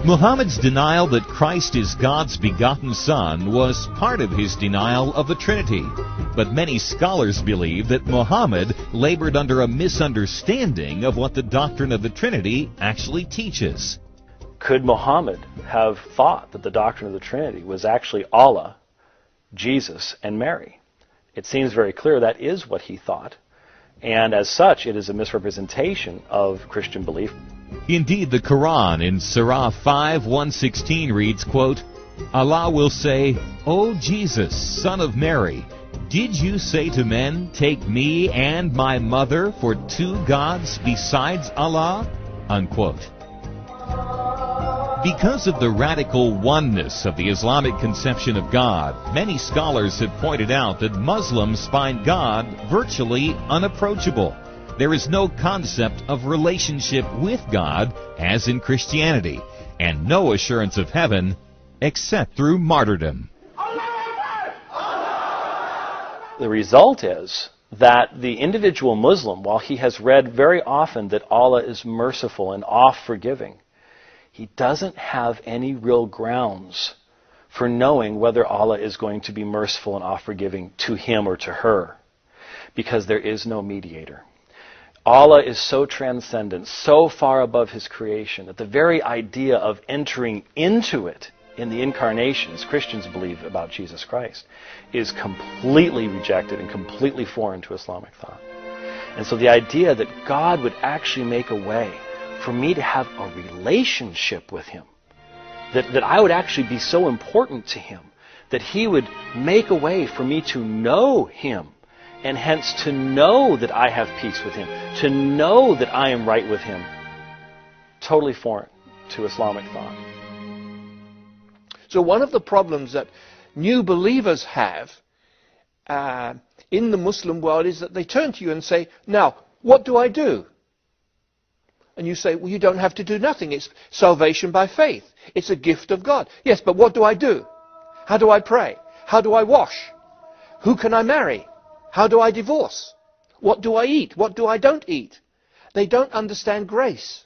Muhammad's denial that Christ is God's begotten Son was part of his denial of the Trinity. But many scholars believe that Muhammad labored under a misunderstanding of what the doctrine of the Trinity actually teaches. Could Muhammad have thought that the doctrine of the Trinity was actually Allah, Jesus, and Mary? It seems very clear that is what he thought. And as such, it is a misrepresentation of Christian belief. Indeed, the Quran in Surah 5:116 reads, quote, Allah will say, O Jesus, son of Mary, did you say to men, take me and my mother for two gods besides Allah? Unquote. Because of the radical oneness of the Islamic conception of God, many scholars have pointed out that Muslims find God virtually unapproachable. There is no concept of relationship with God as in Christianity, and no assurance of heaven except through martyrdom. The result is that the individual Muslim, while he has read very often that Allah is merciful and oft-forgiving, he doesn't have any real grounds for knowing whether Allah is going to be merciful and oft-forgiving to him or to her, because there is no mediator. Allah is so transcendent, so far above his creation, that the very idea of entering into it in the incarnation, as Christians believe about Jesus Christ, is completely rejected and completely foreign to Islamic thought. And so the idea that God would actually make a way for me to have a relationship with him, that I would actually be so important to him, that he would make a way for me to know him, and hence to know that I have peace with him, to know that I am right with him, totally foreign to Islamic thought. So one of the problems that new believers have in the Muslim world is that they turn to you and say, now, what do I do? And you say, well, you don't have to do nothing. It's salvation by faith. It's a gift of God. Yes, but what do I do? How do I pray? How do I wash? Who can I marry? How do I divorce? What do I eat? What do I don't eat? They don't understand grace.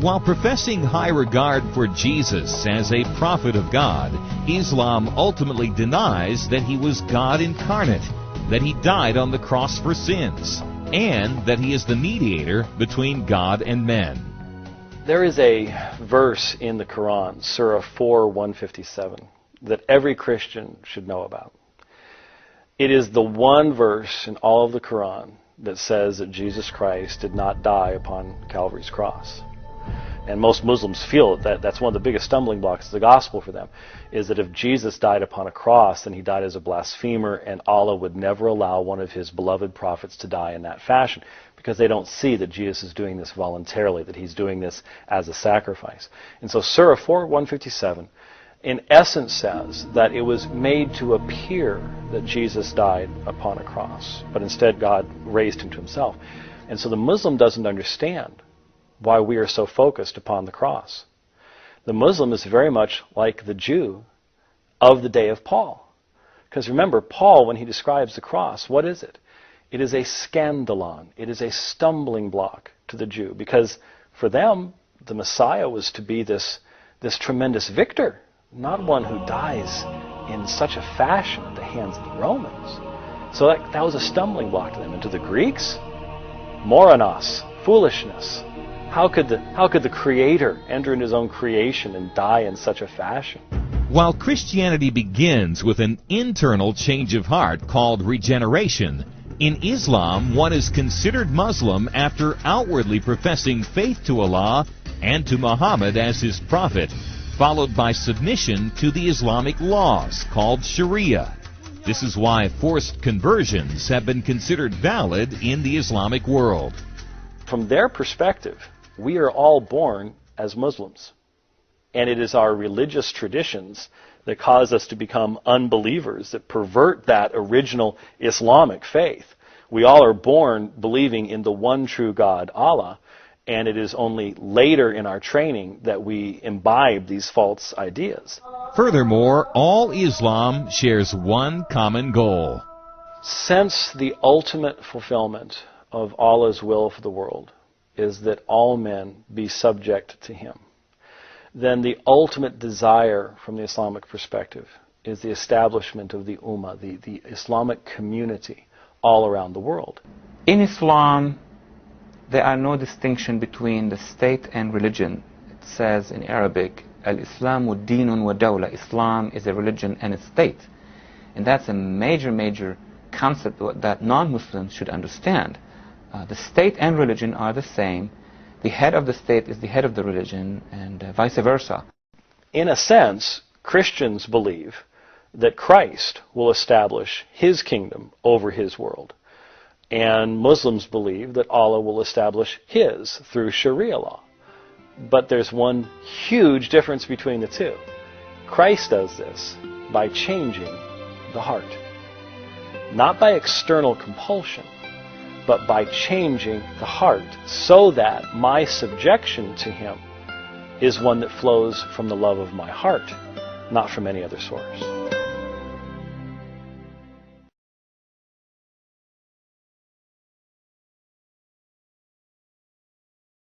While professing high regard for Jesus as a prophet of God, Islam ultimately denies that he was God incarnate, that he died on the cross for sins, and that he is the mediator between God and men. There is a verse in the Quran, Surah 4:157, that every Christian should know about. It is the one verse in all of the Quran that says that Jesus Christ did not die upon Calvary's cross. And most Muslims feel that that's one of the biggest stumbling blocks of the gospel for them, is that if Jesus died upon a cross, then he died as a blasphemer, and Allah would never allow one of his beloved prophets to die in that fashion, because they don't see that Jesus is doing this voluntarily, that he's doing this as a sacrifice. And so Surah 4:157 in essence says that it was made to appear that Jesus died upon a cross, but instead God raised him to himself. And so the Muslim doesn't understand why we are so focused upon the cross. The Muslim is very much like the Jew of the day of Paul. Because remember, Paul, when he describes the cross, what is it? It is a scandalon. It is a stumbling block to the Jew. Because for them, the Messiah was to be this tremendous victor, not one who dies in such a fashion at the hands of the Romans. So that was a stumbling block to them. And to the Greeks, moranos, foolishness. How could the Creator enter into his own creation and die in such a fashion? While Christianity begins with an internal change of heart called regeneration, in Islam one is considered Muslim after outwardly professing faith to Allah and to Muhammad as his prophet, followed by submission to the Islamic laws called Sharia. This is why forced conversions have been considered valid in the Islamic world. From their perspective, we are all born as Muslims. And it is our religious traditions that cause us to become unbelievers, that pervert that original Islamic faith. We all are born believing in the one true God, Allah, and it is only later in our training that we imbibe these false ideas. Furthermore, all Islam shares one common goal. Since the ultimate fulfillment of Allah's will for the world is that all men be subject to him, then the ultimate desire from the Islamic perspective is the establishment of the Ummah, the Islamic community all around the world. In Islam, there are no distinction between the state and religion. It says in Arabic, Al-Islamu dinun wa dawla. Islam is a religion and a state. And that's a major concept that non-Muslims should understand. The state and religion are the same. The head of the state is the head of the religion, and vice versa. In a sense, Christians believe that Christ will establish his kingdom over his world. And Muslims believe that Allah will establish his through Sharia law. But there's one huge difference between the two. Christ does this by changing the heart. Not by external compulsion, but by changing the heart so that my subjection to him is one that flows from the love of my heart, not from any other source.